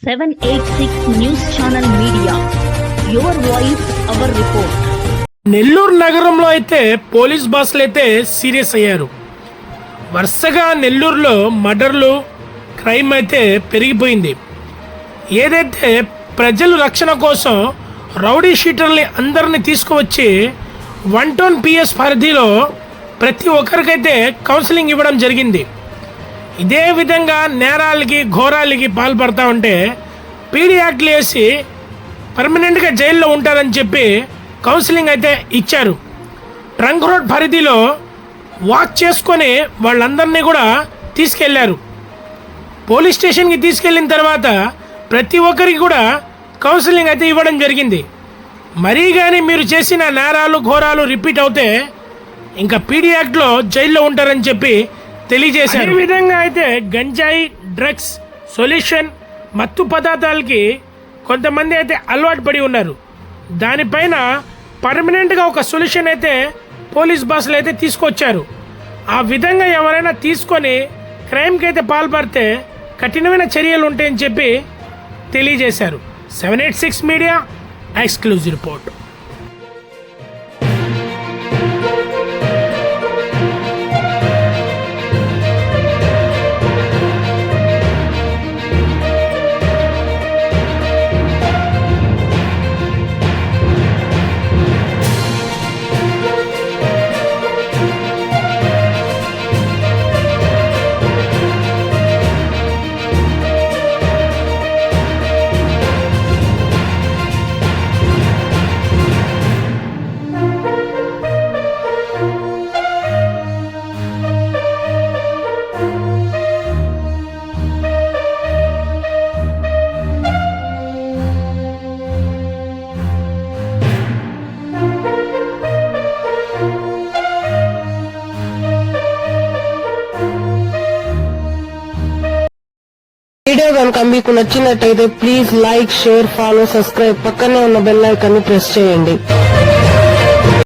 786 news channel media, your voice our report. Nellore నగరంలో అయితే police బాసులు అయితే సీరియస్ అయ్యారు. వరుసగా నెల్లూరులో మర్డర్లు, క్రైమ్ అయితే పెరిగిపోయింది. ఏదైతే ప్రజల రక్షణ కోసం రౌడీ షీటర్ని అందరిని తీసుకువచ్చి 1 PS పరిధిలో ప్రతి ఒక్కరికైతే కౌన్సిలింగ్ ఇవ్వడం జరిగింది. ఇదే విధంగా నేరాలకి, ఘోరాలకి పాల్పడతా ఉంటే పీడీ యాక్ట్లు వేసి పర్మనెంట్గా జైల్లో ఉంటారని చెప్పి కౌన్సిలింగ్ అయితే ఇచ్చారు. ట్రంక్ రోడ్ పరిధిలో వాక్ చేసుకొని వాళ్ళందరినీ కూడా తీసుకెళ్లారు. పోలీస్ స్టేషన్కి తీసుకెళ్ళిన తర్వాత ప్రతి ఒక్కరికి కూడా కౌన్సిలింగ్ అయితే ఇవ్వడం జరిగింది. మరీ కానీ మీరు చేసిన నేరాలు, ఘోరాలు రిపీట్ అవుతే ఇంకా పీడీ యాక్ట్లో జైల్లో ఉంటారని చెప్పి తెలియజేశారు. ఈ విధంగా అయితే గంజాయి, డ్రగ్స్, సొల్యూషన్, మత్తు పదార్థాలకి కొంతమంది అయితే అలవాటు పడి ఉన్నారు. దానిపైన పర్మనెంట్గా ఒక సొల్యూషన్ అయితే పోలీస్ బాసులు అయితే తీసుకొచ్చారు. ఆ విధంగా ఎవరైనా తీసుకొని క్రైమ్కి అయితే పాల్పడితే కఠినమైన చర్యలు ఉంటాయని చెప్పి తెలియజేశారు. 786 మీడియా ఎక్స్క్లూజివ్ రిపోర్ట్. వీడియో కనుక మీకు నచ్చినట్టయితే please like, share, follow, subscribe, పక్కనే ఉన్న బెల్ ఐకాన్ ని ప్రెస్ చేయండి.